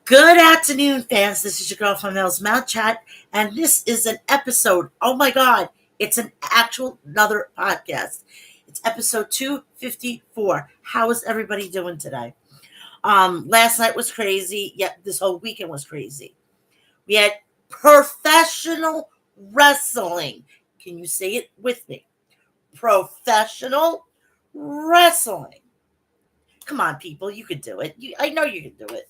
Good afternoon, fans. This is your girl from Mel's Mouth Chat, and this is an episode. Oh my God, it's an actual another podcast. It's episode 254. How is everybody doing today? Last night was crazy. Yeah, this whole weekend was crazy. We had professional wrestling. Can you say it with me? Professional wrestling. Come on, people, you can do it. I know you can do it.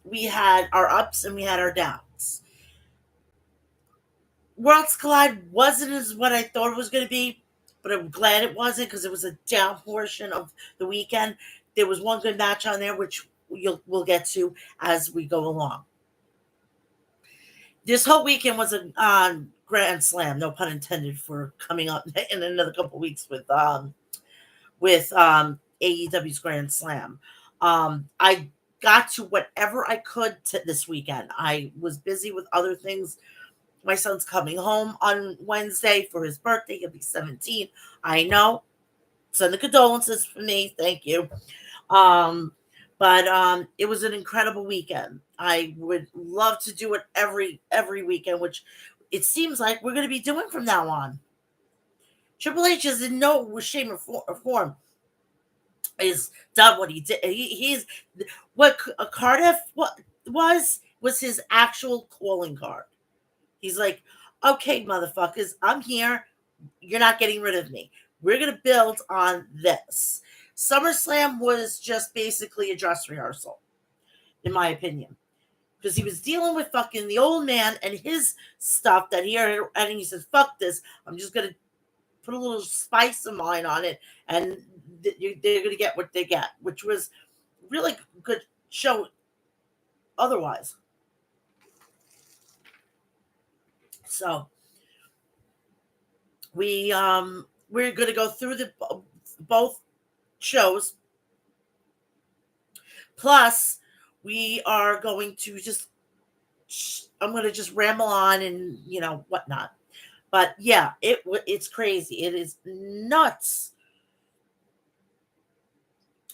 We had our ups and we had our downs. Worlds Collide wasn't as what I thought it was going to be, but I'm glad it wasn't because it was a down portion of the weekend. There was one good match on there, which we'll get to as we go along. This whole weekend was a grand slam, no pun intended, for coming up in another couple of weeks with AEW's Grand Slam. I got to whatever I could this weekend. I was busy with other things. My son's coming home on Wednesday for his birthday. He'll be 17. I know. Send the condolences for me. Thank you. But it was an incredible weekend. I would love to do it every weekend, which it seems like we're going to be doing from now on. Triple H is in no shame or form is done what he did. He's what Cardiff was his actual calling card. He's like, okay, motherfuckers, I'm here. You're not getting rid of me. We're gonna build on this. SummerSlam was just basically a dress rehearsal, in my opinion, because he was dealing with fucking the old man and his stuff that and he says, "Fuck this. I'm just gonna put a little spice of mine on it, and they're going to get what they get," which was really good show otherwise. So we're going to go through the both shows. Plus, we are going to I'm going to just ramble on and whatnot. But yeah, it's crazy. It is nuts.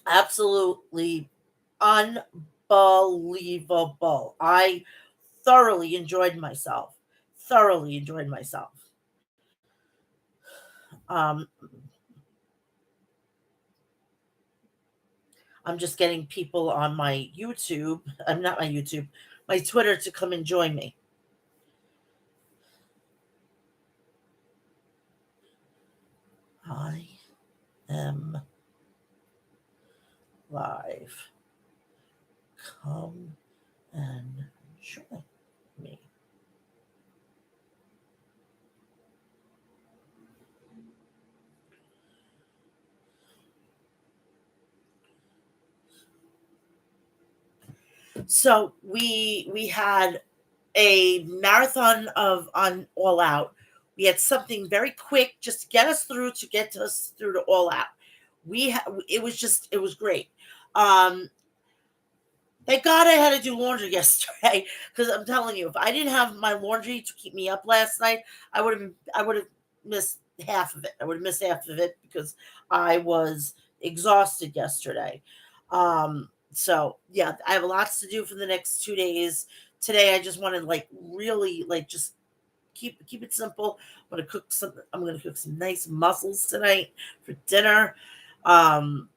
Absolutely unbelievable. I thoroughly enjoyed myself. Thoroughly enjoyed myself. Um, I'm just getting people on my YouTube. I'm not my YouTube, my Twitter to come and join me. I am live. Come and join me. So we had a marathon of on All Out. We had something very quick just to get us through to All Out. It was great. Um, Thank God I had to do laundry yesterday because I'm telling you, if I didn't have my laundry to keep me up last night, I would have missed half of it. I would have missed half of it because I was exhausted yesterday. So yeah, I have lots to do for the next 2 days. Today I just want to like really like just keep it simple. I'm gonna cook some nice mussels tonight for dinner. Um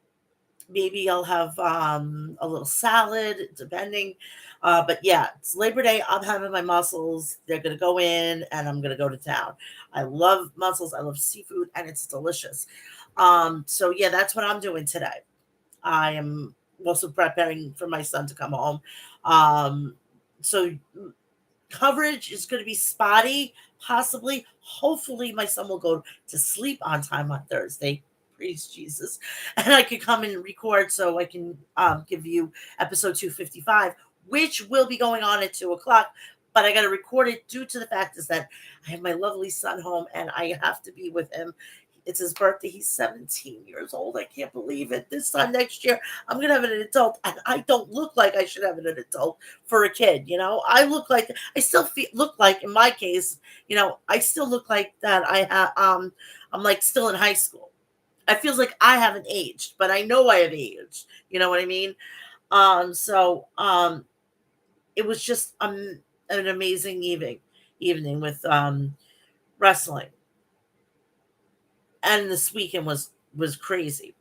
Maybe I'll have a little salad, depending. But yeah, it's Labor Day. I'm having my mussels. They're gonna go in, and I'm gonna go to town. I love mussels. I love seafood, and it's delicious. So yeah, that's what I'm doing today. I am also preparing for my son to come home. So coverage is going to be spotty, possibly. Hopefully, my son will go to sleep on time on Thursday. Praise Jesus. And I can come and record so I can give you episode 255, which will be going on at 2 o'clock. But I got to record it due to the fact is that I have my lovely son home and I have to be with him. It's his birthday. He's 17 years old. I can't believe it. This time next year, I'm going to have an adult. And I don't look like I should have an adult for a kid. I look like, I still look like, in my case, I still look like that. I'm like still in high school. It feels like I haven't aged, but I know I have aged. You know what I mean? So it was just an amazing evening with wrestling, and this weekend was crazy.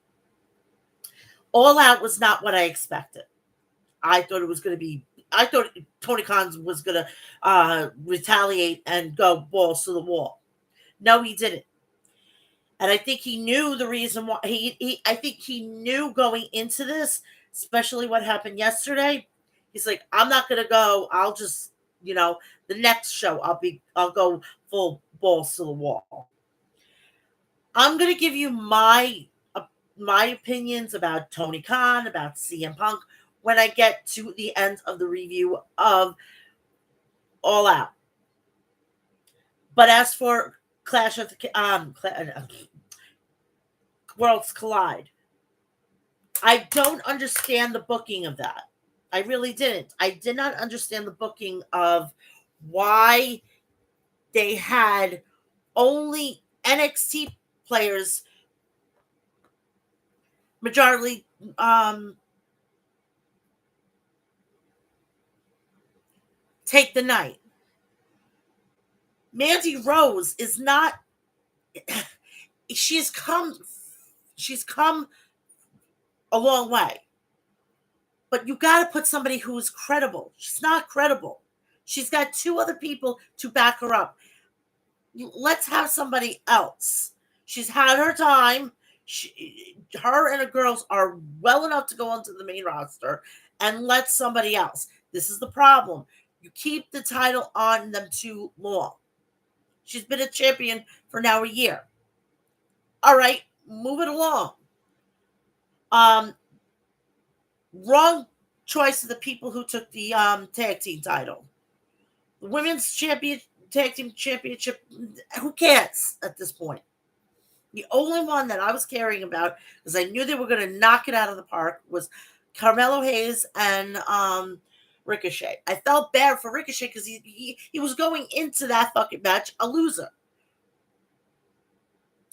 All Out was not what I expected. I thought it was going to be. I thought Tony Khan was going to retaliate and go balls to the wall. No, he didn't, and I think he knew the reason why. I think he knew going into this, especially what happened yesterday. He's like, I'm not going to go. I'll just, the next show, I'll go full balls to the wall. I'm going to give you my opinions about Tony Khan, about CM Punk, when I get to the end of the review of All Out. But as for Clash of the Worlds Collide, I don't understand the booking of that. I really didn't. I did not understand the booking of why they had only NXT players majorly take the night. Mandy Rose is not. She's come. She's come a long way, but you got to put somebody who is credible. She's not credible. She's got two other people to back her up. Let's have somebody else. She's had her time. Her and the girls are well enough to go onto the main roster, and let somebody else. This is the problem. You keep the title on them too long. She's been a champion for now a year. All right, move it along. Um, Wrong choice of the people who took the tag team title. The women's tag team championship. Who cares at this point? The only one that I was caring about, because I knew they were going to knock it out of the park, was Carmelo Hayes and Ricochet. I felt bad for Ricochet because he was going into that fucking match a loser.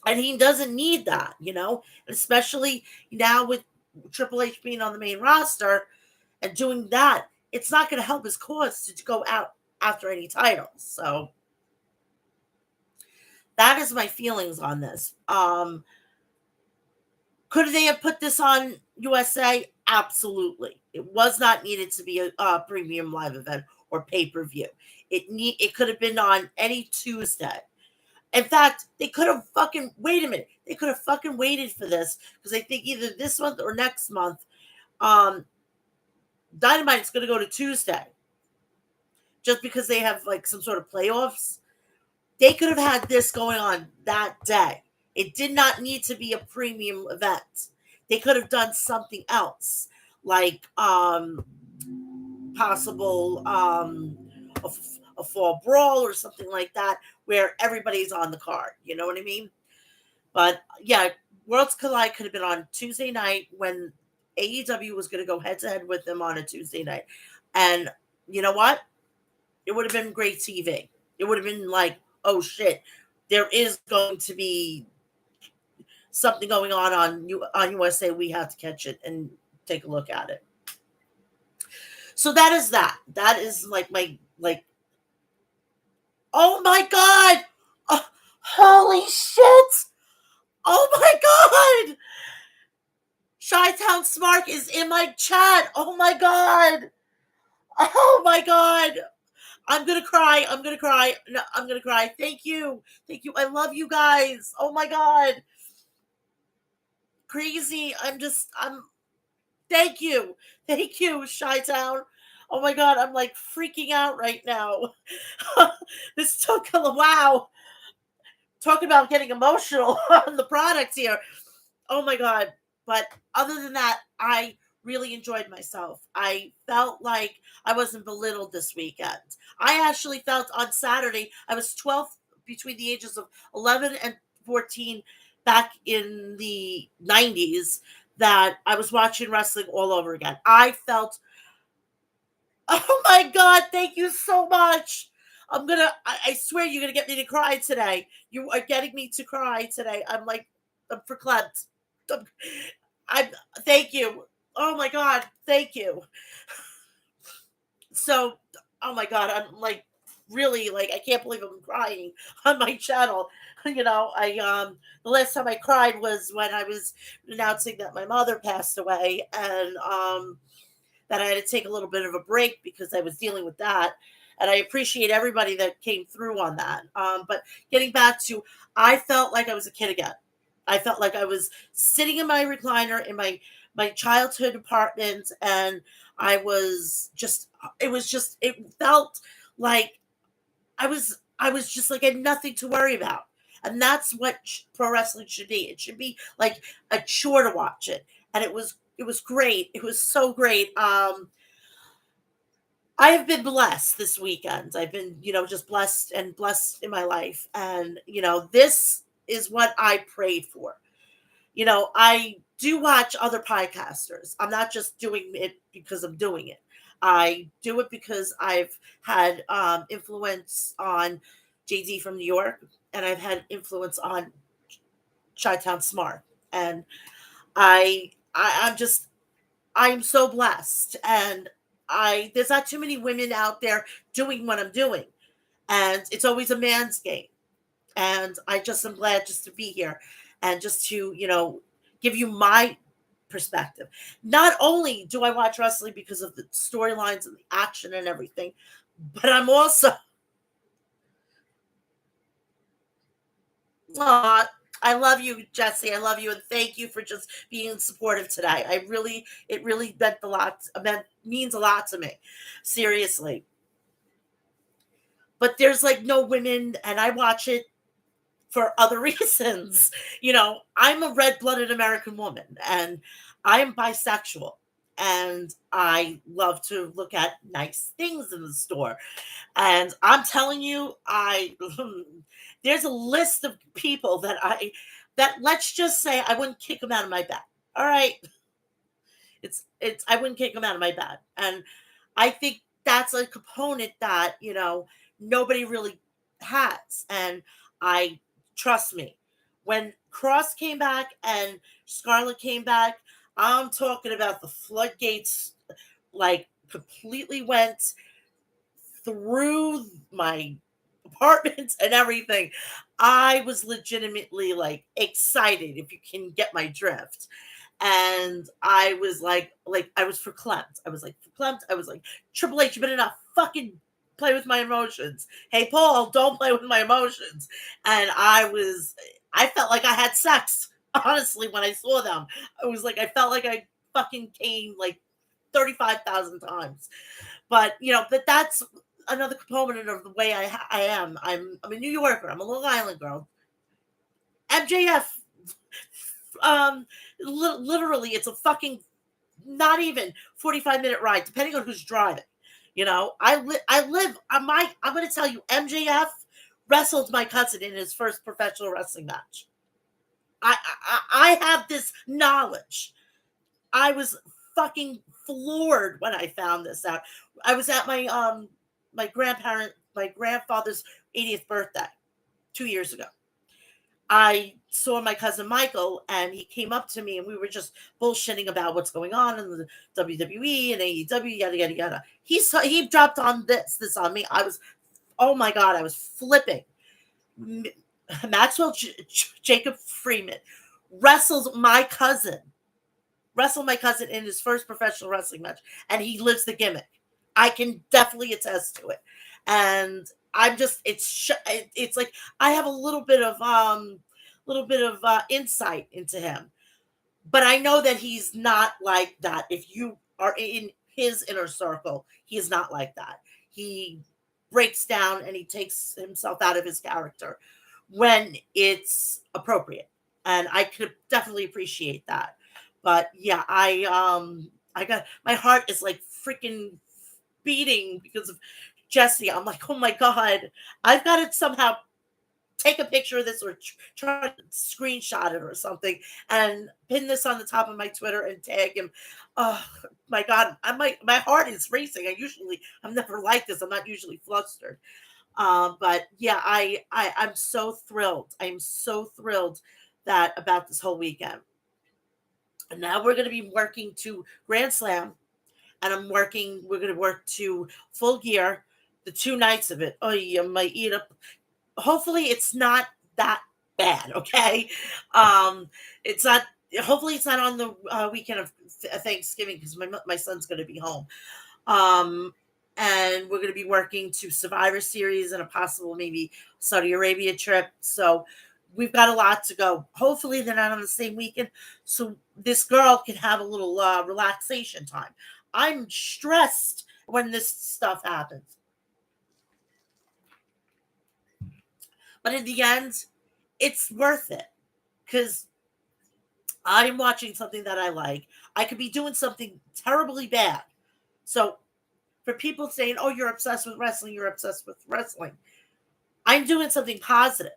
And he doesn't need that, especially now with Triple H being on the main roster and doing that. It's not going to help his cause to go out after any titles. So that is my feelings on this. Could they have put this on USA? Absolutely. It was not needed to be a premium live event or pay-per-view. It could have been on any Tuesday. In fact, they could have wait a minute. They could have fucking waited for this, because I think either this month or next month, Dynamite's going to go to Tuesday. Just because they have like some sort of playoffs. They could have had this going on that day. It did not need to be a premium event. They could have done something else, like possible a fall brawl or something like that, where everybody's on the card. You know what I mean? But yeah, Worlds Collide could have been on Tuesday night when AEW was going to go head to head with them on a Tuesday night. And you know what? It would have been great TV. It would have been like, oh shit, there is going to be something going on USA. We have to catch it and take a look at it. So that is that. That is like oh my God. Oh, holy shit. Oh my God. Chi-Town Smart is in my chat. Oh my God. Oh my God. I'm going to cry. I'm going to cry. No, I'm going to cry. Thank you. Thank you. I love you guys. Oh my God. Crazy. Thank you. Thank you, Chi-Town. Oh my God. I'm like freaking out right now. This took a wow. Talking about getting emotional on the product here. Oh my God. But other than that, I really enjoyed myself. I felt like I wasn't belittled this weekend. I actually felt on Saturday, I was 12, between the ages of 11 and 14 back in the 90s, that I was watching wrestling all over again. I felt, oh my God, thank you so much. I swear you're going to get me to cry today. You are getting me to cry today. I'm verklempt. I thank you. Oh my God, thank you. So, oh my God, I'm like really like I can't believe I'm crying on my channel. I the last time I cried was when I was announcing that my mother passed away, and that I had to take a little bit of a break because I was dealing with that. And I appreciate everybody that came through on that. But getting back to, I felt like I was a kid again. I felt like I was sitting in my recliner in my childhood apartment, and I was just. It was just. It felt like I was just like I had nothing to worry about. And that's what pro wrestling should be. It should be like a chore to watch it. And it was great. It was so great. I have been blessed this weekend. I've been, just blessed and blessed in my life. And, this is what I prayed for. I do watch other podcasters. I'm not just doing it because I'm doing it. I do it because I've had influence on JD from New York, and I've had influence on Chi-Town Smart. And I'm so blessed, and I there's not too many women out there doing what I'm doing, and it's always a man's game. And I just am glad just to be here and just to give you my perspective. Not only do I watch wrestling because of the storylines and the action and everything, but I'm also aw, I love you, Jesse. I love you, and thank you for just being supportive today. It really means a lot to me, seriously. But there's like no women, and I watch it for other reasons. I'm a red blooded American woman, and I am bisexual. And I love to look at nice things in the store. And I'm telling you, there's a list of people that let's just say I wouldn't kick them out of my bed. All right, it's I wouldn't kick them out of my bed, and I think that's a component that nobody really has. And I trust me, when Cross came back and Scarlett came back, I'm talking about the floodgates like completely went through my apartment and everything. I was legitimately like excited, if you can get my drift. And I was like I was verklempt. I was like verklempt. I was like, Triple H, you better not fucking play with my emotions. Hey Paul, don't play with my emotions. And I felt like I had sex, honestly, when I saw them. I felt like I fucking came like 35,000 times. But that's another component of the way I am. I'm a New Yorker. I'm a Long Island girl. MJF, um, literally, it's a fucking not even 45-minute ride, depending on who's driving. I live. I'm going to tell you, MJF wrestled my cousin in his first professional wrestling match. I have this knowledge. I was fucking floored when I found this out. I was at my grandfather's 80th birthday 2 years ago. I saw my cousin Michael, and he came up to me, and we were just bullshitting about what's going on in the WWE and AEW, yada yada yada. He dropped on this on me. I was, oh my God, I was flipping. M- Maxwell Jacob Freeman wrestled my cousin in his first professional wrestling match, and he lives the gimmick. I can definitely attest to it. And I'm just it's like I have a little bit of insight into him. But I know that he's not like that. If you are in his inner circle, he is not like that. He breaks down and he takes himself out of his character when it's appropriate. And I could definitely appreciate that. But yeah, I got my heart is like freaking beating because of Jesse. I'm like, oh my God, I've got to somehow take a picture of this or try to screenshot it or something and pin this on the top of my Twitter and tag him. Oh my God, my heart is racing. I'm never like this. I'm not usually flustered. But yeah, I'm so thrilled. I'm so thrilled that about this whole weekend. And now we're going to be working to Grand Slam, and we're going to work to Full Gear, the 2 nights of it. Oh, you might eat up. Hopefully, it's not that bad, okay? Um, it's not, hopefully, it's not on the weekend of Thanksgiving because my son's going to be home. Um, and we're going to be working to Survivor Series and a possible maybe Saudi Arabia trip. So we've got a lot to go. Hopefully, they're not on the same weekend, so this girl can have a little relaxation time. I'm stressed when this stuff happens, but in the end, it's worth it because I'm watching something that I like. I could be doing something terribly bad. So for people saying, "Oh, you're obsessed with wrestling," you're obsessed with wrestling. I'm doing something positive.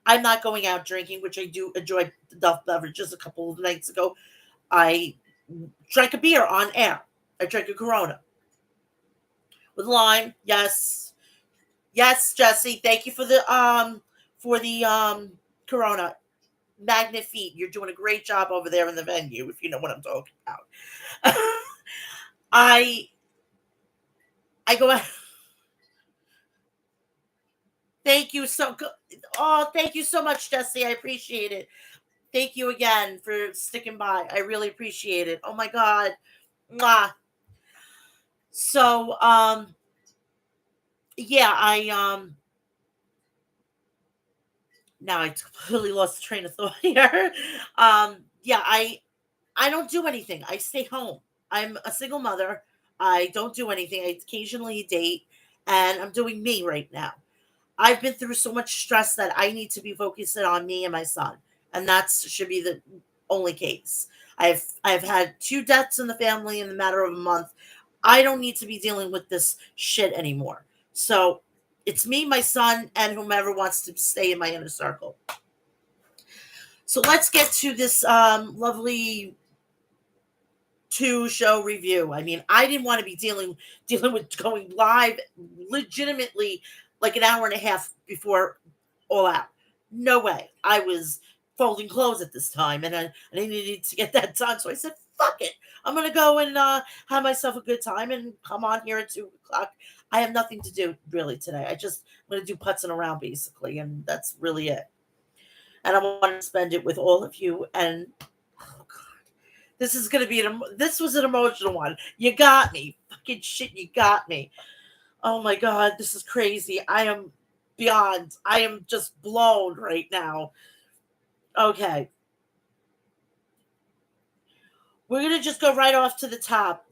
I'm not going out drinking, which I do enjoy adult beverages. A couple of nights ago, I drank a beer on air. I drank a Corona with lime. Yes, yes, Jesse. Thank you for the Corona. Magnifique. You're doing a great job over there in the venue, if you know what I'm talking about. I I go out. Thank you so good. Oh, thank you so much, Jesse. I appreciate it. Thank you again for sticking by. I really appreciate it. Oh my God. Mwah. So yeah, I now I completely lost the train of thought here. Yeah, I don't do anything. I stay home. I'm a single mother. I don't do anything. I occasionally date, and I'm doing me right now. I've been through so much stress that I need to be focusing on me and my son, and that should be the only case. I've had 2 deaths in the family in the matter of a month. I don't need to be dealing with this shit anymore. So it's me, my son, and whomever wants to stay in my inner circle. So let's get to this lovely 2 show review. I mean, I didn't want to be dealing with going live legitimately like an hour and a half before All Out. No way. I was folding clothes at this time, and I needed to get that done. So I said, "Fuck it, I'm gonna go and have myself a good time and come on here at 2 o'clock." I have nothing to do really today. I'm gonna do putzing around basically, and that's really it. And I want to spend it with all of you. And oh God, this was an emotional one. You got me. Fucking shit, you got me. Oh my God, this is crazy. I am beyond. I am just blown right now. Okay. We're going to just go right off to the top.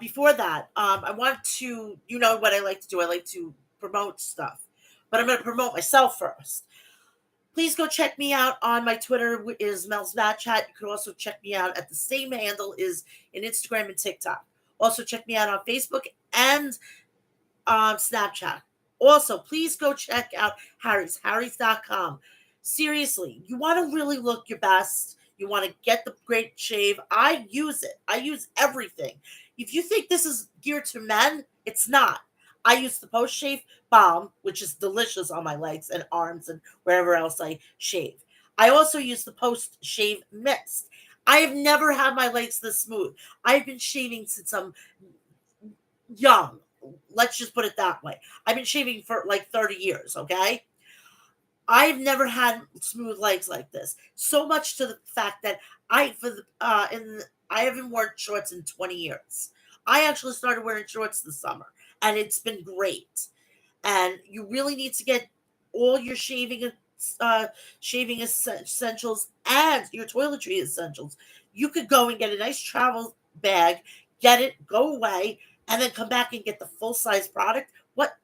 Before that, I want to, you know what I like to do? I like to promote stuff, but I'm going to promote myself first. Please go check me out on my Twitter is Mel's Match Hat. You can also check me out at the same handle is in Instagram and TikTok. Also check me out on Facebook and Snapchat. Also, please go check out Harry's.com. Seriously, you want to really look your best. You want to get the great shave. I use it. I use everything. If you think this is geared to men, it's not. I use the post shave balm, which is delicious on my legs and arms and wherever else I shave. I also use the post shave mist. I have never had my legs this smooth. I've been shaving since I'm young. Let's just put it that way. I've been shaving for like 30 years, okay? I've never had smooth legs like this. So much to the fact that I haven't worn shorts in 20 years. I actually started wearing shorts this summer, and it's been great. And you really need to get all your uh, shaving essentials and your toiletry essentials. You could go and get a nice travel bag, get it, go away, and then come back and get the full size product. What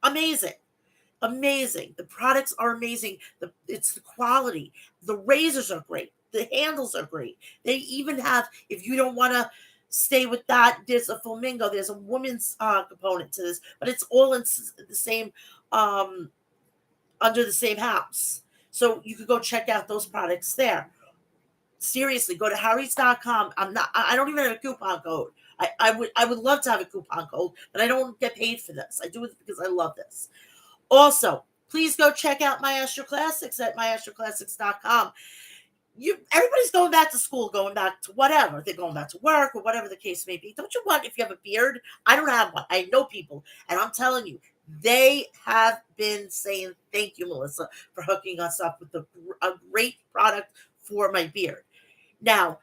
amazing! Amazing. The products are amazing. It's the quality. The razors are great. The handles are great. They even have, if you don't want to stay with that, there's a flamingo. There's a woman's component to this, but it's all in the same, um, under the same house. So you could go check out those products there. Seriously, go to Harry's.com. I don't even have a coupon code. I would love to have a coupon code, but I don't get paid for this. I do it because I love this. Also, please go check out my Astro Classics at myastroclassics.com. everybody's going back to school, going back to whatever. They're going back to work or whatever the case may be. Don't you want, if you have a beard? I don't have one. I know people, and I'm telling you, they have been saying thank you, Melissa, for hooking us up with a great product for my beard. Now,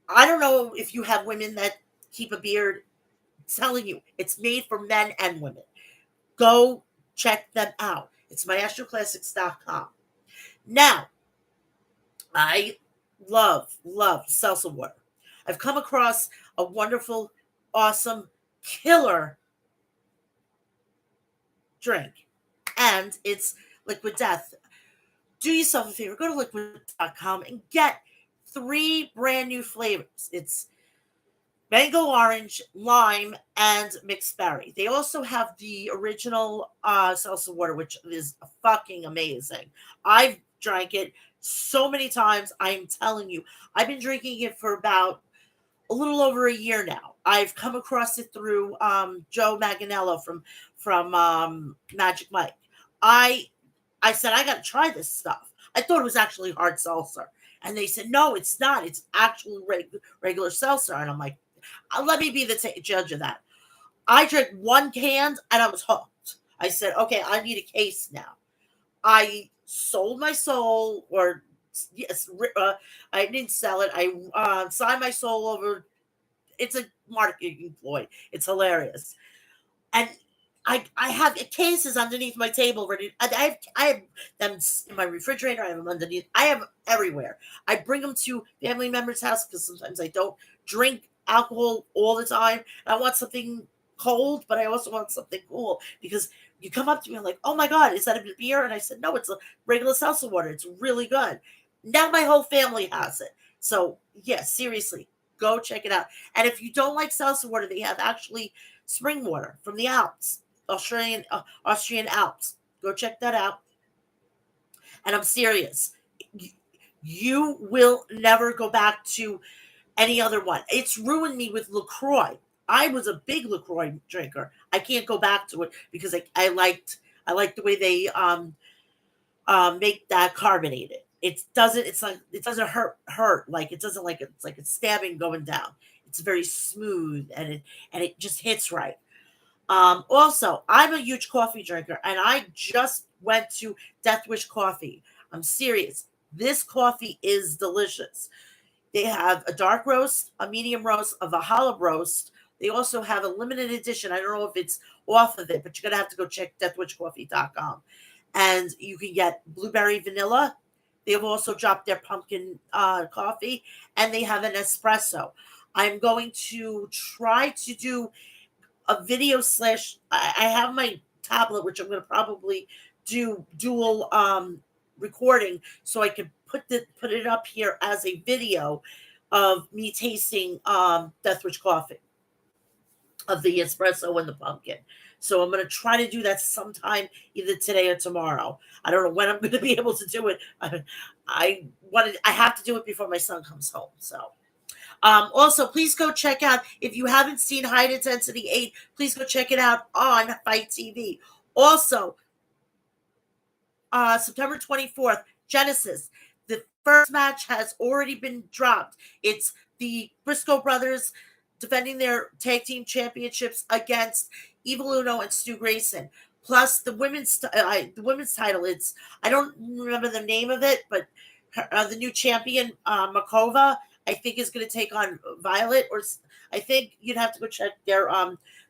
I don't know if you have women that keep a beard. I'm telling you, it's made for men and women. Go check them out. It's maestroclassics.com. Now, I love salsa water. I've come across a wonderful, awesome, killer drink, and it's Liquid Death. Do yourself a favor, go to liquid.com and get three brand new flavors. It's mango orange, lime, and mixed berry. They also have the original salsa water, which is fucking amazing. I've drank it so many times. I'm telling you, I've been drinking it for about a little over a year now. I've come across it through Joe Manganiello from Magic Mike. I I said I got to try this stuff. I thought it was actually hard seltzer, and they said no, it's not. It's actual regular seltzer, and I'm like, let me be the judge of that. I drank one can and I was hooked. I said, okay, I need a case now. I sold my soul, or yes, I didn't sell it. I signed my soul over. It's a marketing ploy. It's hilarious, and I have cases underneath my table ready. I have them in my refrigerator. I have them underneath. I have them everywhere. I bring them to family members' house because sometimes I don't drink alcohol all the time. I want something cold, but I also want something cool because you come up to me and like, oh my god, is that a beer? And I said, no, it's a regular seltzer water. It's really good. Now my whole family has it. So yeah, seriously, go check it out. And if you don't like seltzer water, they have actually spring water from the Alps, Austrian Alps. Go check that out. And I'm serious. You will never go back to any other one. It's ruined me with LaCroix. I was a big LaCroix drinker. I can't go back to it because I liked the way they make that carbonated. It doesn't hurt like it doesn't like it's like it's stabbing going down. It's very smooth and it just hits right. Also, I'm a huge coffee drinker, and I just went to Death Wish Coffee. I'm serious. This coffee is delicious. They have a dark roast, a medium roast, a Valhalla roast. They also have a limited edition. I don't know if it's off of it, but you're going to have to go check deathwitchcoffee.com. And you can get blueberry vanilla. They've also dropped their pumpkin coffee, and they have an espresso. I'm going to try to do a video slash. I have my tablet, which I'm going to probably do dual recording, so I can put it up here as a video of me tasting Deathwish coffee, of the espresso and the pumpkin. So I'm going to try to do that sometime either today or tomorrow. I don't know when I'm going to be able to do it. I have to do it before my son comes home. So also, please go check out, if you haven't seen High Intensity 8, please go check it out on Fight TV. Also, September 24th, Genesis. The first match has already been dropped. It's the Briscoe brothers defending their tag team championships against Evil Uno and Stu Grayson. Plus the women's title. It's, I don't remember the name of it, but the new champion Makova, I think, is going to take on Violet, or I think you'd have to go check their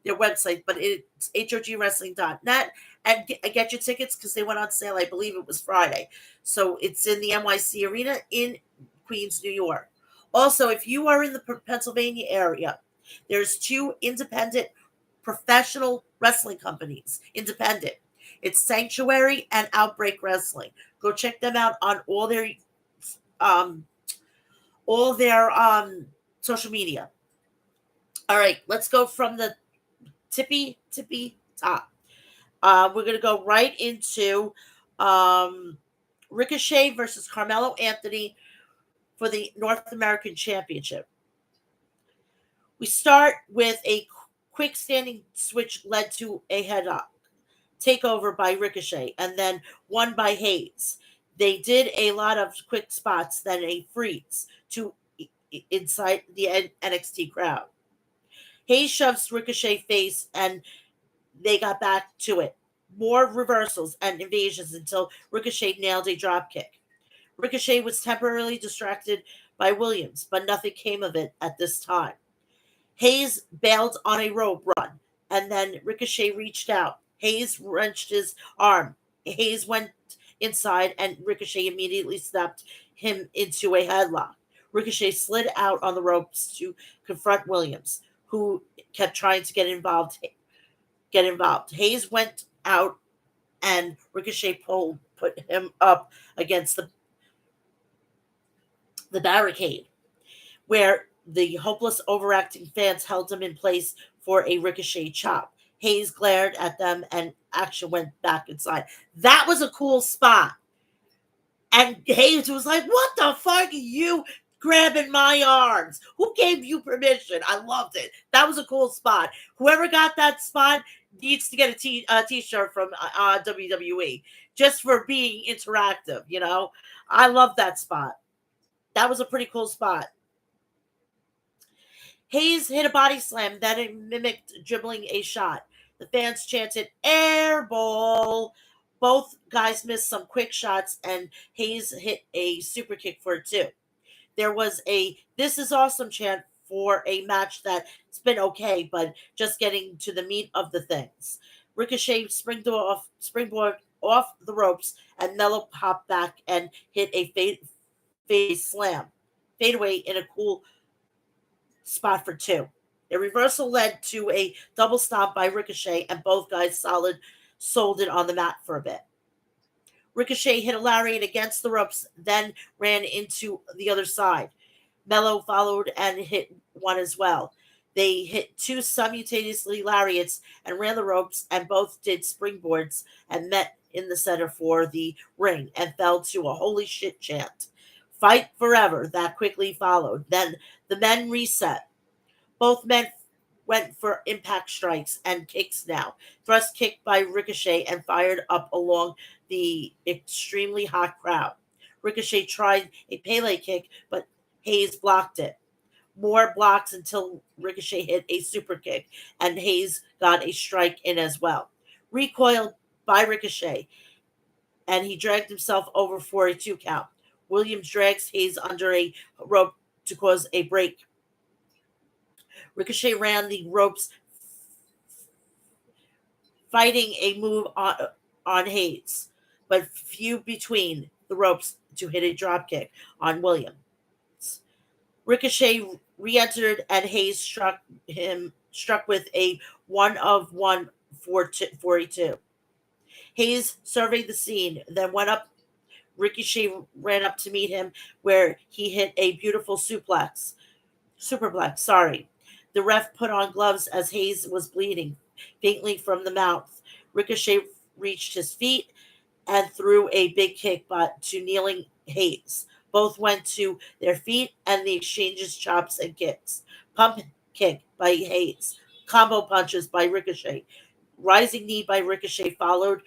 website, but it's hogwrestling.net, and get your tickets because they went on sale. I believe it was Friday. So it's in the NYC Arena in Queens, New York. Also, if you are in the Pennsylvania area, there's two independent professional wrestling companies. Independent. It's Sanctuary and Outbreak Wrestling. Go check them out on um all their social media. All right, let's go from the tippy top. We're gonna go right into um, Ricochet versus Carmelo Anthony for the North American Championship. We start with a quick standing switch led to a head up takeover by Ricochet, and then won by Hayes. They did a lot of quick spots, then a freeze to inside the NXT crowd. Hayes shoves Ricochet face, and they got back to it. More reversals and invasions until Ricochet nailed a dropkick. Ricochet was temporarily distracted by Williams, but nothing came of it at this time. Hayes bailed on a rope run, and then Ricochet reached out. Hayes wrenched his arm. Hayes went inside, and Ricochet immediately snapped him into a headlock. Ricochet slid out on the ropes to confront Williams, who kept trying to get involved. Hayes went out, and Ricochet put him up against the barricade, where the hopeless overacting fans held him in place for a Ricochet chop. Hayes glared at them, and action went back inside. That was a cool spot. And Hayes was like, "What the fuck are you grabbing my arms? Who gave you permission?" I loved it. That was a cool spot. Whoever got that spot needs to get a t-shirt from WWE just for being interactive, you know? I love that spot. That was a pretty cool spot. Hayes hit a body slam that mimicked dribbling a shot. The fans chanted air ball. Both guys missed some quick shots, and Hayes hit a super kick for it too. There was a "this is awesome" chant for a match that's been okay, but just getting to the meat of the things. Ricochet springboard off the ropes, and Mello popped back and hit a fade slam. Fadeaway in a cool spot for two. A reversal led to a double stomp by Ricochet, and both guys sold it on the mat for a bit. Ricochet hit a lariat against the ropes, then ran into the other side. Mello followed and hit one as well. They hit two simultaneously lariats and ran the ropes, and both did springboards and met in the center for the ring and fell to a holy shit chant. Fight forever, that quickly followed. Then the men reset. Both men went for impact strikes and kicks now. Thrust kick by Ricochet and fired up along the extremely hot crowd. Ricochet tried a Pele kick, but Hayes blocked it. More blocks until Ricochet hit a super kick, and Hayes got a strike in as well. Recoiled by Ricochet, and he dragged himself over for a 2 count. Williams drags Hayes under a rope to cause a break. Ricochet ran the ropes, fighting a move on Hayes, but few between the ropes to hit a dropkick on Williams. Ricochet re-entered, and Hayes struck with a 1 of 1 42. Hayes surveyed the scene, then went up. Ricochet ran up to meet him, where he hit a beautiful superplex. Sorry. The ref put on gloves as Hayes was bleeding faintly from the mouth. Ricochet reached his feet and threw a big kick to kneeling Hayes. Both went to their feet, and the exchanges chops and kicks. Pump kick by Hayes. Combo punches by Ricochet. Rising knee by Ricochet, followed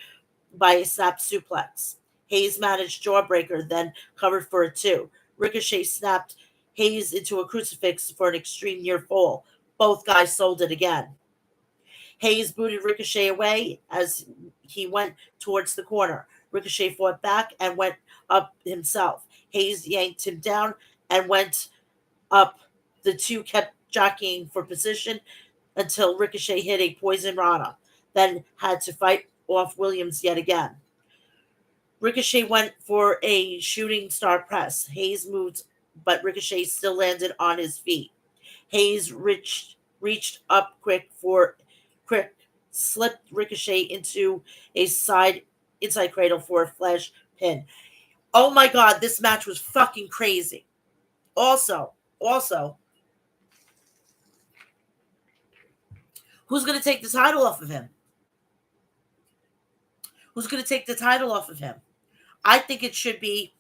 by a snap suplex. Hayes managed jawbreaker, then covered for a 2. Ricochet snapped Hayes into a crucifix for an extreme near fall. Both guys sold it again. Hayes booted Ricochet away as he went towards the corner. Ricochet fought back and went up himself. Hayes yanked him down and went up. The two kept jockeying for position until Ricochet hit a poison rana, then had to fight off Williams yet again. Ricochet went for a shooting star press. Hayes moved, but Ricochet still landed on his feet. Hayes reached up quick, slipped Ricochet into a inside cradle for a flash pin. Oh my god, this match was fucking crazy. Also, who's going to take the title off of him? Who's going to take the title off of him? I think it should be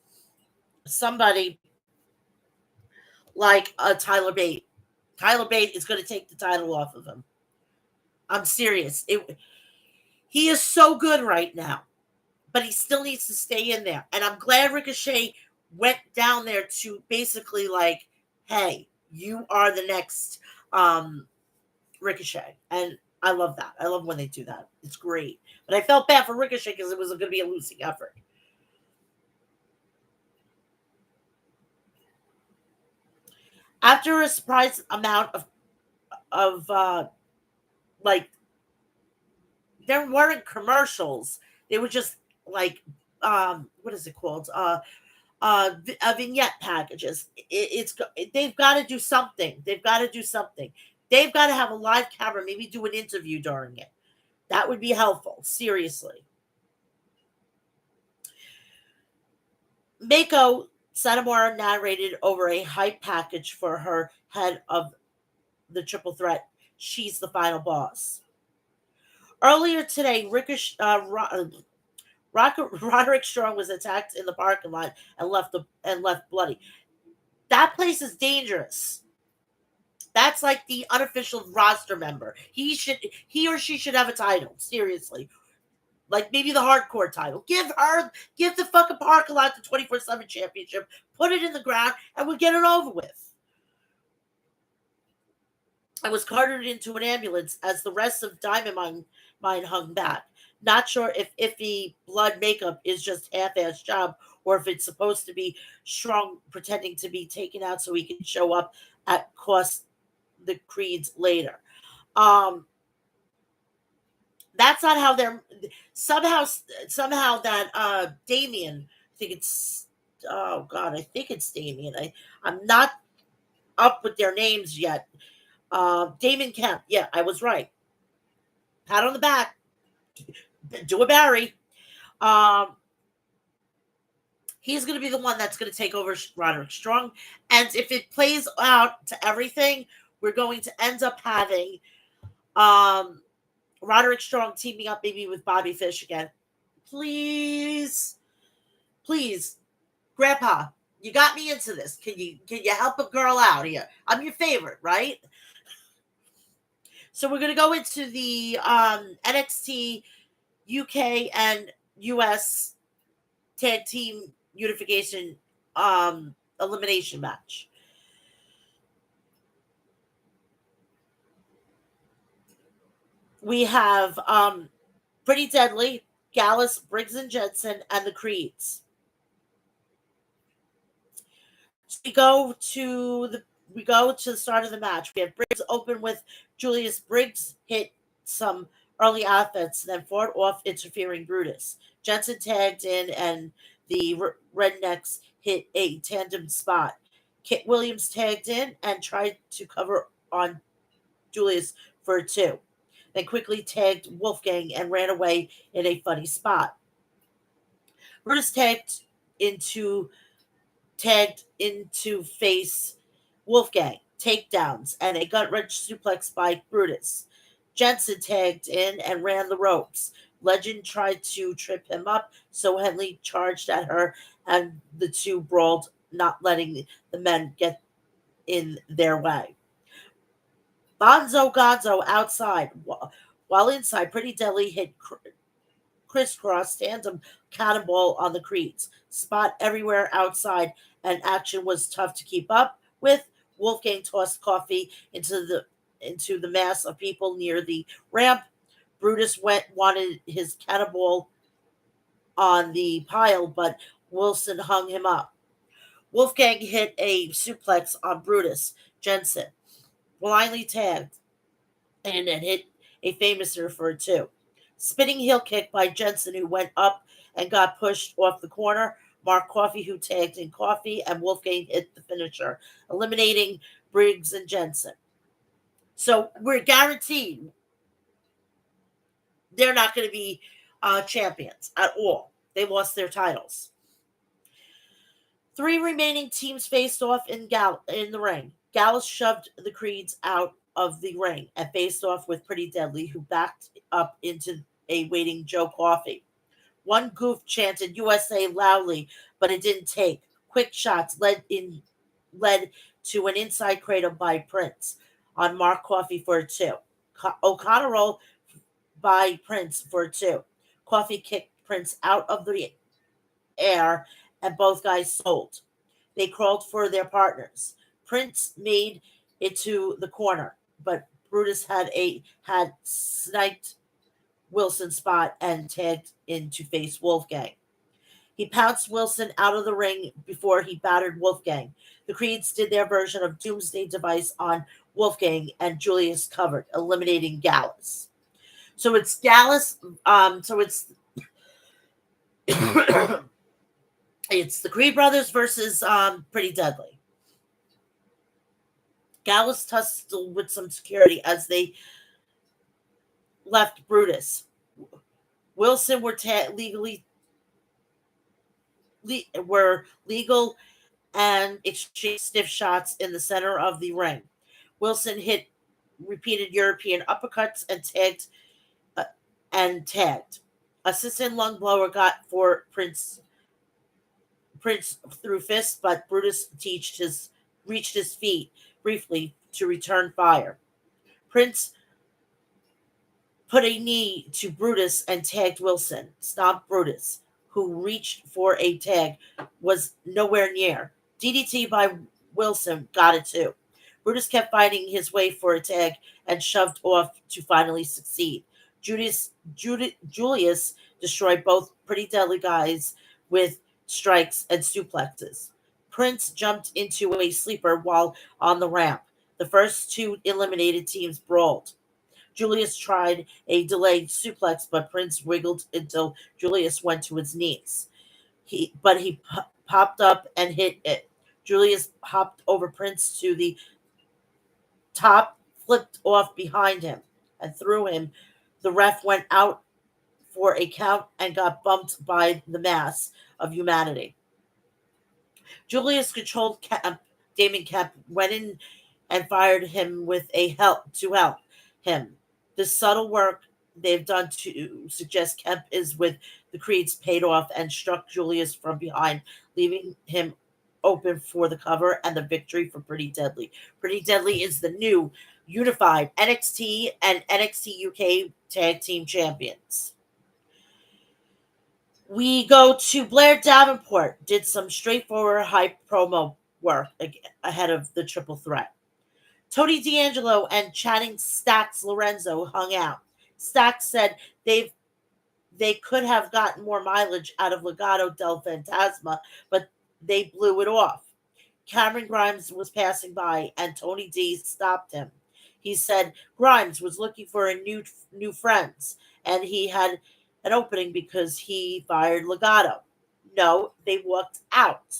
somebody like Tyler Bate. Tyler Bate is going to take the title off of him. I'm serious. He is so good right now. but he still needs to stay in there. And I'm glad Ricochet went down there to basically like, hey, you are the next Ricochet. And I love that. I love when they do that. It's great. But I felt bad for Ricochet because it was going to be a losing effort. After a surprise amount of like, there weren't commercials. They were just like, what is it called? Vignette packages. They've got to do something. They've got to do something. They've got to have a live camera. Maybe do an interview during it. That would be helpful. Seriously. Mako Satomura narrated over a hype package for her head of the triple threat. She's the final boss. Earlier today, Roderick Strong was attacked in the parking lot and left bloody. That place is dangerous. That's like the unofficial roster member. He or she should have a title. Seriously, like maybe the hardcore title. Give the fucking parking lot the 24/7 championship. Put it in the ground, and we'll get it over with. I was carted into an ambulance as the rest of Mine hung back. Not sure if iffy blood makeup is just half-ass job or if it's supposed to be Strong pretending to be taken out so he can show up at cost the creeds later. Um, that's not how they're somehow that Damien, I think it's oh god, I think it's Damien. I'm not up with their names yet. Damon Kemp, yeah, I was right. Pat on the back. Do a Barry. Um, he's going to be the one that's going to take over Roderick Strong. And if it plays out to everything, we're going to end up having um, Roderick Strong teaming up maybe with Bobby Fish again. Please, please, Grandpa, you got me into this. Can you help a girl out here? I'm your favorite, right? So we're going to go into the NXT UK and US tag team unification elimination match. We have Pretty Deadly, Gallus, Briggs and Jensen, and the Creeds. So we go to the start of the match. We have Briggs open with Julius. Briggs hit some early offense, then fought off interfering Brutus. Jensen tagged in, and the Rednecks hit a tandem spot. Kit Williams tagged in and tried to cover on Julius for a two. Then quickly tagged Wolfgang and ran away in a funny spot. Brutus into tagged into face Wolfgang, takedowns, and a gut wrench suplex by Brutus. Jensen tagged in and ran the ropes. Legend tried to trip him up, so Henley charged at her, and the two brawled, not letting the men get in their way. Bonzo Gonzo outside, while inside, Pretty Deadly hit crisscross tandem cannonball on the Creeds. Spot everywhere outside, and action was tough to keep up with. Wolfgang tossed coffee into the mass of people near the ramp. Brutus wanted his cannonball on the pile, but Wilson hung him up. Wolfgang hit a suplex on Brutus. Jensen blindly tagged and then hit a famouser for a two. Spinning heel kick by Jensen, who went up and got pushed off the corner. Mark Coffey, who tagged in Coffey, and Wolfgang hit the finisher, eliminating Briggs and Jensen. So we're guaranteed they're not going to be champions at all. They lost their titles. Three remaining teams faced off in the ring. Gallus shoved the Creeds out of the ring and faced off with Pretty Deadly, who backed up into a waiting Joe Coffey. One goof chanted USA loudly, but it didn't take. Quick shots led to an inside cradle by Prince on Mark Coffey for a two. O'Connor roll by Prince for a two. Coffey kicked Prince out of the air, and both guys sold. They crawled for their partners. Prince made it to the corner, but Brutus had sniped Wilson's spot and tagged in to face Wolfgang. He pounced Wilson out of the ring before he battered Wolfgang. The Creeds did their version of Doomsday Device on Wolfgang, and Julius covered, eliminating Gallus. So it's Gallus. So it's it's the Creed brothers versus Pretty Deadly. Gallus tussled with some security as they left Brutus. Wilson were legal and exchanged stiff shots in the center of the ring. Wilson hit repeated European uppercuts uh, and tagged. Assistant lung blower got for Prince through fists, but Brutus reached his feet briefly to return fire. Prince put a knee to Brutus and tagged Wilson. Stomped Brutus, who reached for a tag, was nowhere near. DDT by Wilson got it too. Brutus kept fighting his way for a tag and shoved off to finally succeed. Julius destroyed both Pretty Deadly guys with strikes and suplexes. Prince jumped into a sleeper while on the ramp. The first two eliminated teams brawled. Julius tried a delayed suplex, but Prince wiggled until Julius went to his knees. He popped up and hit it. Julius hopped over Prince to the top, flipped off behind him, and threw him. The ref went out for a count and got bumped by the mass of humanity. Julius controlled Kemp. Damon Kemp went in and fired him with a help to help him. The subtle work they've done to suggest Kemp is with the Creeds paid off and struck Julius from behind, leaving him open for the cover and the victory for Pretty Deadly. Pretty Deadly is the new unified NXT and NXT UK tag team champions. We go to Blair Davenport, did some straightforward hype promo work ahead of the triple threat. Tony D'Angelo and chatting Stax Lorenzo hung out. Stax said they could have gotten more mileage out of Legado del Fantasma, but they blew it off. Cameron Grimes was passing by, and Tony D stopped him. He said Grimes was looking for a new friends, and he had an opening because he fired Legado. No, they walked out.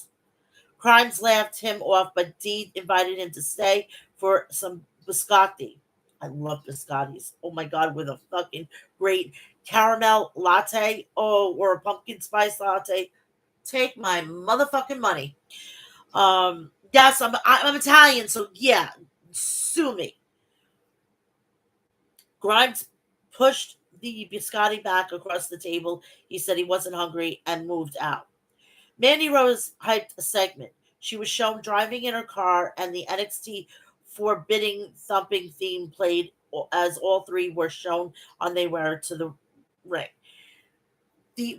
Grimes laughed him off, but D invited him to stay for some biscotti. I love biscottis. Oh my god, with a fucking great caramel latte, or a pumpkin spice latte. Take my motherfucking money. Yes, I'm Italian, so yeah, sue me. Grimes pushed the biscotti back across the table. He said he wasn't hungry and moved out. Mandy Rose hyped a segment. She was shown driving in her car, and the NXT forbidding thumping theme played as all three were shown on their way to the ring.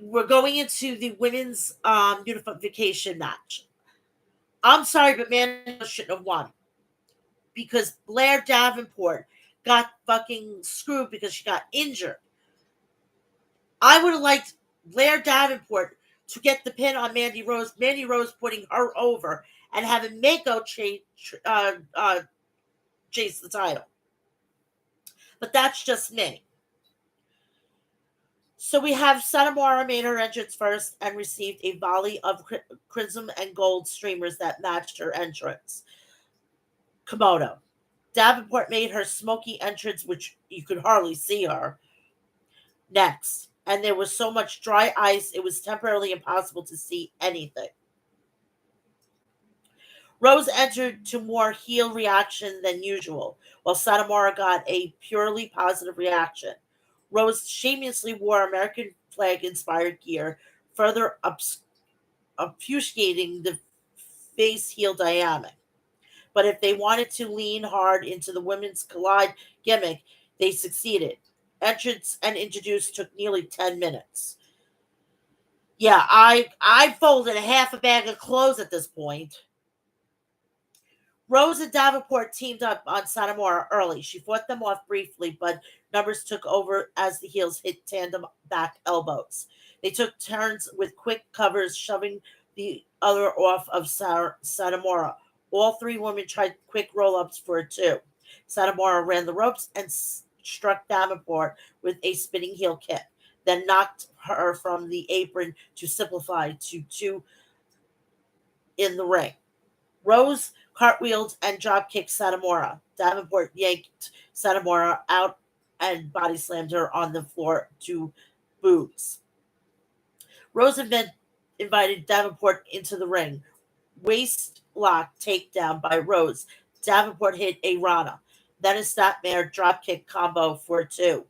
We're going into the women's unification match. I'm sorry, but Mandy Rose shouldn't have won because Blair Davenport got fucking screwed because she got injured. I would have liked Blair Davenport to get the pin on Mandy Rose putting her over and having Mako chase the title. But that's just me. So we have Satomura made her entrance first and received a volley of crimson and gold streamers that matched her entrance. Komodo. Davenport made her smoky entrance, which you could hardly see her, next. And there was so much dry ice, it was temporarily impossible to see anything. Rose entered to more heel reaction than usual, while Satomura got a purely positive reaction. Rose shamelessly wore American flag-inspired gear, further obfuscating the face-heel dynamic. But if they wanted to lean hard into the women's collide gimmick, they succeeded. Entrance and introduce took nearly 10 minutes. Yeah, I folded a half a bag of clothes at this point. Rose and Davenport teamed up on Satomura early. She fought them off briefly, but numbers took over as the heels hit tandem back elbows. They took turns with quick covers, shoving the other off of Satomura. All three women tried quick roll ups for a two. Satomura ran the ropes and struck Davenport with a spinning heel kick, then knocked her from the apron to simplify to two in the ring. Rose cartwheeled and dropkicked Satomura. Davenport yanked Satomura out and body slammed her on the floor to boos. Rose invited Davenport into the ring. Waist lock takedown by Rose. Davenport hit a Rana. Then a snapmare dropkick combo for two.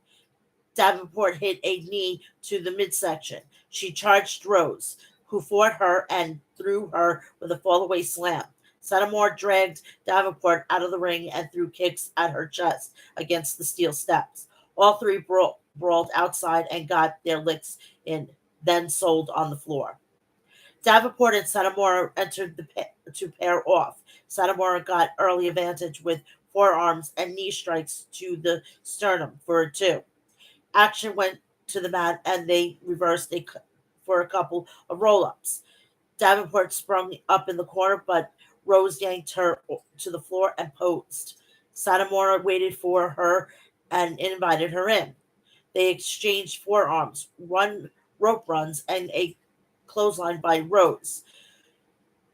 Davenport hit a knee to the midsection. She charged Rose, who fought her and threw her with a fallaway slam. Satomura dragged Davenport out of the ring and threw kicks at her chest against the steel steps. All three brawled outside and got their licks in, then sold on the floor. Davenport and Satomura entered to pair off. Satomura got early advantage with forearms and knee strikes to the sternum for a two. Action went to the mat and they reversed for a couple of roll ups. Davenport sprung up in the corner, but Rose yanked her to the floor and posed. Satomura waited for her and invited her in. They exchanged forearms, rope runs, and a clothesline by Rose.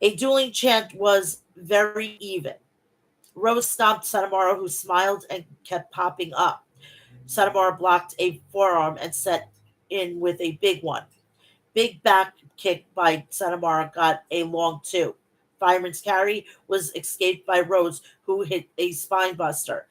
A dueling chant was very even. Rose stomped Satomura, who smiled and kept popping up. Satomura blocked a forearm and set in with a big one. Big back kick by Satomura got a long two. Fireman's carry was escaped by Rose, who hit a spine buster.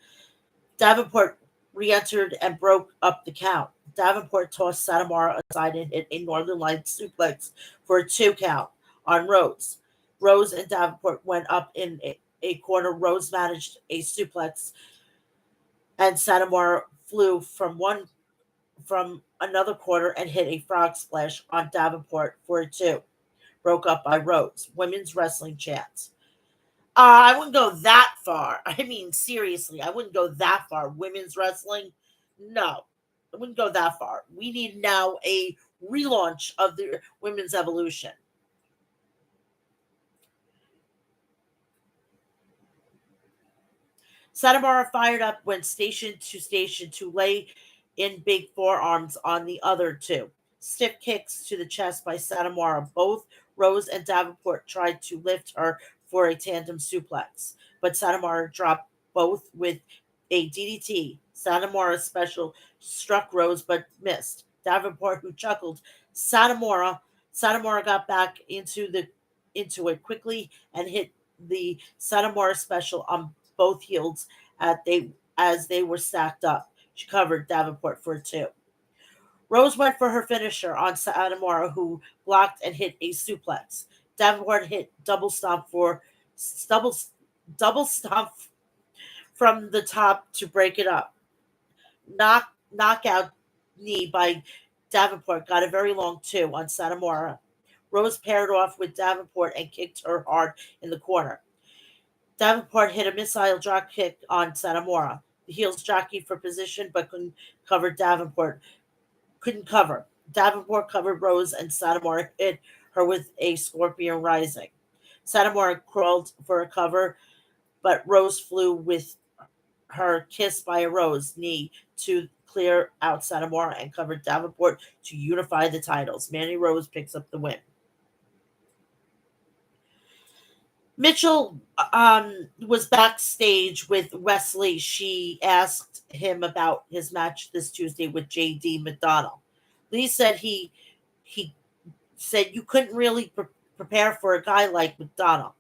Davenport re-entered and broke up the count. Davenport tossed Satomura aside and hit a Northern Lights suplex for a two count on Rose. Rose and Davenport went up in a corner. Rose managed a suplex, and Satomura flew from another quarter and hit a frog splash on Davenport for a two. Broke up by Rose. Women's wrestling chants. I wouldn't go that far. I mean, seriously, I wouldn't go that far. Women's wrestling? No, I wouldn't go that far. We need now a relaunch of the women's evolution. Satomura fired up, went station to lay in big forearms on the other two. Stiff kicks to the chest by Satomura. Both Rose and Davenport tried to lift her for a tandem suplex, but Satomura dropped both with a DDT. Satomura's special struck Rose but missed. Davenport, who chuckled, Satomura. Satomura got back into it quickly and hit the Satomura special on both heels as they were stacked up. She covered Davenport for a two. Rose went for her finisher on Satomura, who blocked and hit a suplex. Davenport hit double double stomp from the top to break it up. Knockout knee by Davenport got a very long two on Satomura. Rose paired off with Davenport and kicked her hard in the corner. Davenport hit a missile drop kick on Satomura. The heels jockeyed for position but couldn't cover. Davenport covered Rose and Satomura hit her with a scorpion rising. Satomura crawled for a cover, but Rose flew with her kiss by a Rose knee to clear out Satomura and covered Davenport to unify the titles. Manny Rose picks up the win. Mitchell was backstage with Wesley. She asked him about his match this Tuesday with J.D. McDonald. Lee said he said you couldn't really prepare for a guy like McDonald,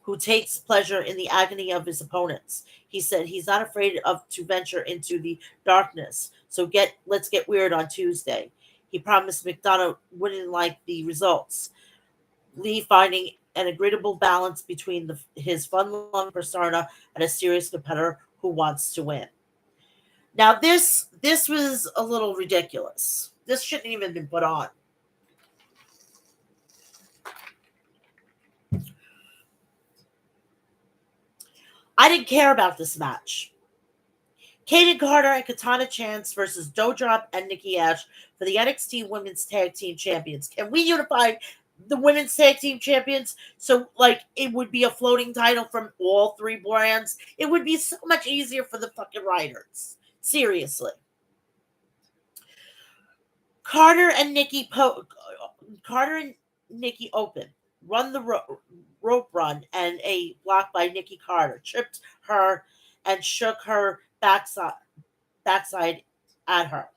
who takes pleasure in the agony of his opponents. He said he's not afraid of to venture into the darkness. So let's get weird on Tuesday. He promised McDonald wouldn't like the results. Lee finding an agreeable balance between his fun-loving persona and a serious competitor who wants to win. Now this was a little ridiculous. This shouldn't even been put on. I didn't care about this match. Kaden Carter and Katana Chance versus Doudrop and Nikki Ash for the NXT Women's Tag Team Champions. Can we unify the Women's Tag Team Champions so, like, it would be a floating title from all three brands? It would be so much easier for the fucking writers. Seriously. Carter and Nikki Carter and Nikki open, run the rope run, and a block by Nikki Carter tripped her and shook her backside at her.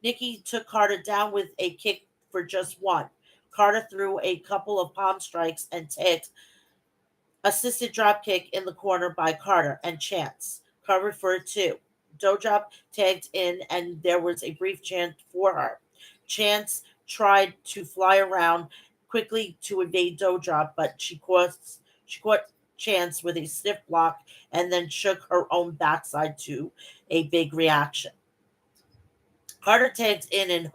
Nikki took Carter down with a kick for just one. Carter threw a couple of palm strikes and tagged assisted dropkick in the corner by Carter and Chance covered for a two. Doudrop tagged in and there was a brief chant for her. Chance tried to fly around quickly to evade Doudrop, but she caught Chance with a stiff block and then shook her own backside to a big reaction. Carter tagged in and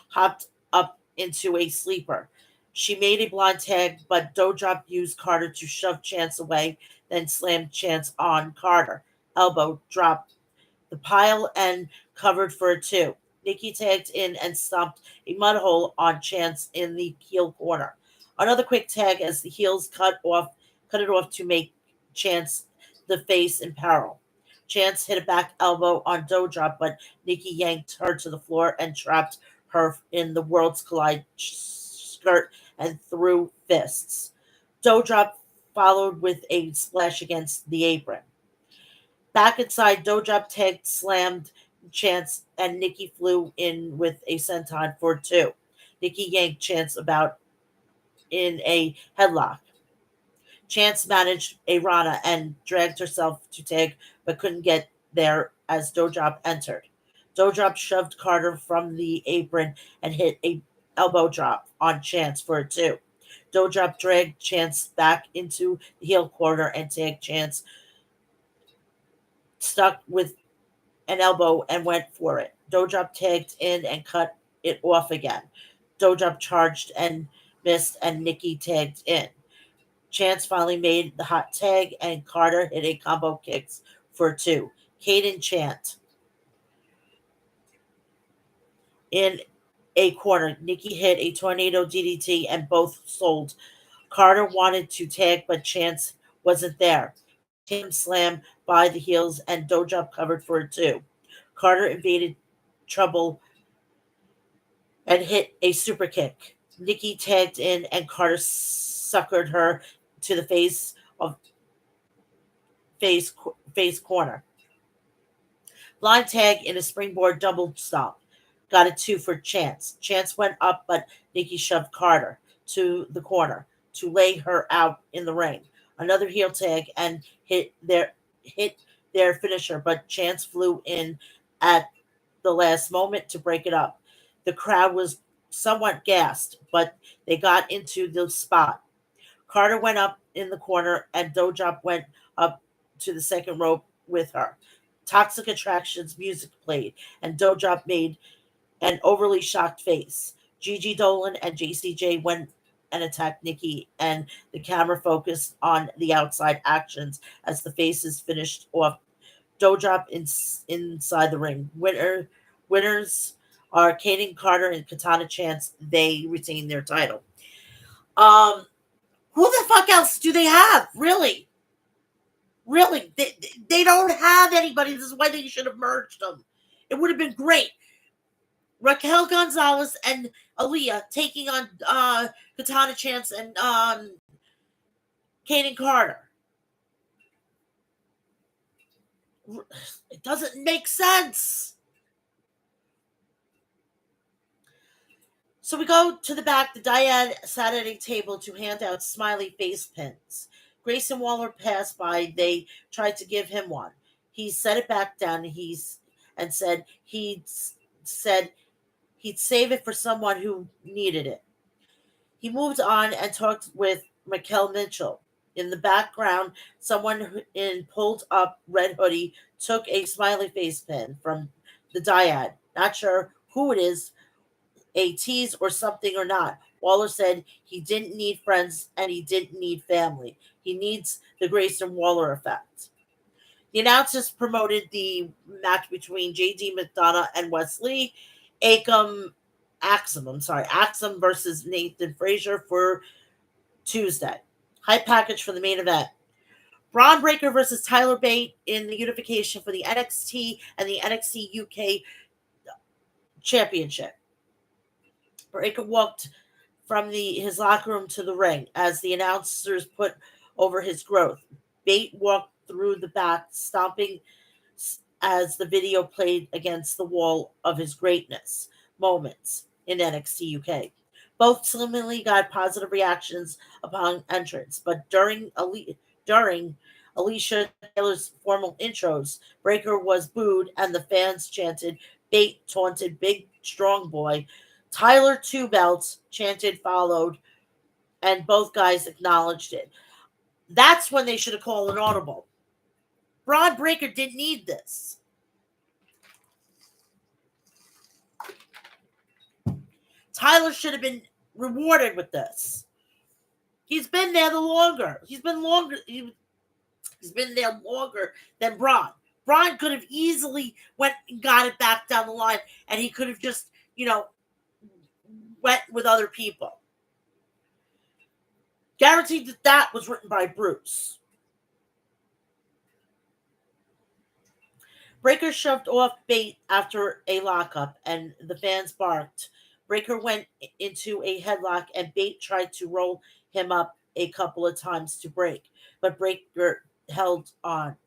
hopped up into a sleeper. She made a blind tag, but Doudrop used Carter to shove Chance away, then slammed Chance on Carter. Elbow dropped the pile and covered for a two. Nikki tagged in and stomped a mud hole on Chance in the heel corner. Another quick tag as the heels cut it off to make Chance the face in peril. Chance hit a back elbow on Doudrop, but Nikki yanked her to the floor and trapped her in the Worlds Collide skirt and threw fists. Doudrop followed with a splash against the apron. Back inside, Doudrop tagged slammed Chance and Nikki flew in with a senton for two. Nikki yanked Chance about in a headlock. Chance managed a Rana and dragged herself to tag, but couldn't get there as Doudrop entered. Doudrop shoved Carter from the apron and hit a elbow drop on Chance for a two. Doudrop dragged Chance back into the heel corner and tagged Chance, stuck with an elbow and went for it. Doudrop tagged in and cut it off again. Doudrop charged and missed, and Nikki tagged in. Chance finally made the hot tag, and Carter hit a combo kicks for two. Caden Chant in a corner. Nikki hit a tornado DDT, and both sold. Carter wanted to tag, but Chance wasn't there. Tim slam by the heels, and Doudrop covered for a two. Carter invaded trouble and hit a super kick. Nikki tagged in, and Carter suckered her to the face face corner. Blind tag in a springboard double stomp. Got a two for Chance. Chance went up, but Nikki shoved Carter to the corner to lay her out in the ring. Another heel tag and hit their finisher, but Chance flew in at the last moment to break it up. The crowd was somewhat gassed, but they got into the spot. Carter went up in the corner, and Doudrop went up to the second rope with her. Toxic Attractions music played, and Doudrop made an overly shocked face. Gigi Dolan and JCJ went and attacked Nikki, and the camera focused on the outside actions as the faces finished off Doudrop inside the ring. Winners are Kaden Carter and Katana Chance. They retain their title. Um, who the fuck else do they have? Really? Really? They don't have anybody. This is why they should have merged them. It would have been great. Raquel Gonzalez and Aaliyah taking on Katana Chance and Kaden Carter. It doesn't make sense. So we go to the back, the Dyad sat at a table to hand out smiley face pins. Grayson Waller passed by. They tried to give him one. He set it back down. And said he'd save it for someone who needed it. He moved on and talked with Mikel Mitchell. In the background, someone in pulled up red hoodie took a smiley face pin from the Dyad. Not sure who it is, a tease or something or not. Waller said he didn't need friends and he didn't need family. He needs the Grayson Waller effect. The announcers promoted the match between JD McDonough and Wesley Acom Axum versus Nathan Frazier for Tuesday. High package for the main event. Braun Breaker versus Tyler Bate in the unification for the NXT and the NXT UK Championship. Breaker walked from his locker room to the ring as the announcers put over his growth. Bate walked through the back, stomping as the video played against the wall of his greatness moments in NXT UK. Both similarly got positive reactions upon entrance, but during Alicia Taylor's formal intros, Breaker was booed and the fans chanted, Bate taunted Big Strong Boy. Tyler Two Belts chanted followed, and both guys acknowledged it. That's when they should have called an audible. Braun Breaker didn't need this. Tyler should have been rewarded with this. He's been there the longer. He's been longer. He's been there longer than Braun. Braun could have easily went and got it back down the line, and he could have just, went with other people. Guaranteed that was written by Bruce. Breaker shoved off Bate after a lockup, and the fans barked. Breaker went into a headlock, and Bate tried to roll him up a couple of times to break, but Breaker held on.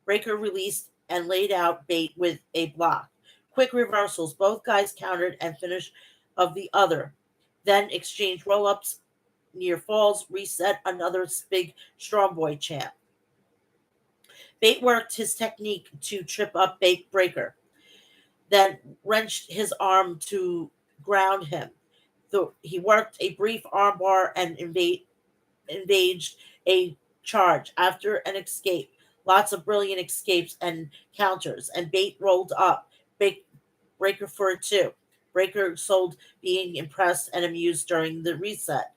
Breaker released and laid out Bate with a block. Quick reversals. Both guys countered and finished of the other. Then exchanged roll-ups, near falls, reset another big strong boy chant. Bate worked his technique to trip up Breaker, then wrenched his arm to ground him. He worked a brief armbar and engaged a charge after an escape. Lots of brilliant escapes and counters, and Bate rolled up. Breaker for a two. Breaker sold being impressed and amused during the reset.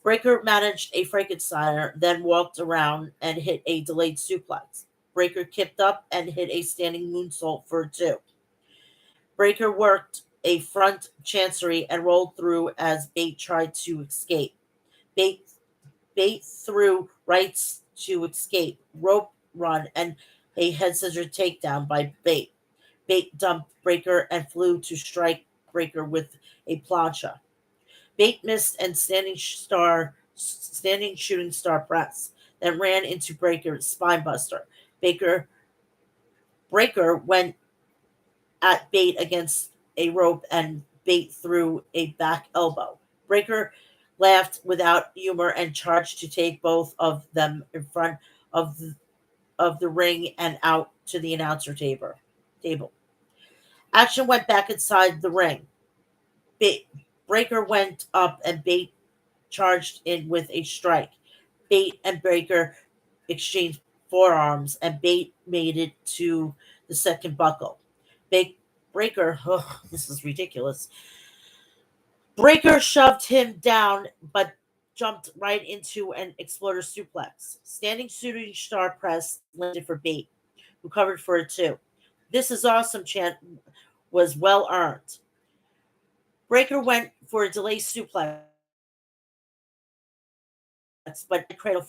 Breaker managed a Frankensteiner, then walked around and hit a delayed suplex. Breaker kicked up and hit a standing moonsault for a two. Breaker worked a front chancery and rolled through as Bate tried to escape. Bate threw rights to escape, rope run, and a head scissor takedown by Bate. Bate dumped Breaker and flew to strike Breaker with a plancha. Bate missed and standing shooting star press, then ran into Breaker's spinebuster. Breaker went at Bate against a rope and Bate threw a back elbow. Breaker laughed without humor and charged to take both of them in front of the ring and out to the announcer table. Action went back inside the ring. Breaker went up and Bate charged in with a strike. Bate and Breaker exchanged forearms, and Bate made it to the second buckle. Breaker, this is ridiculous. Breaker shoved him down, but jumped right into an exploder suplex. Standing shooting star press landed for Bate, who covered for a two. This is awesome chant was well earned. Breaker went for a delay suplex, but cradle for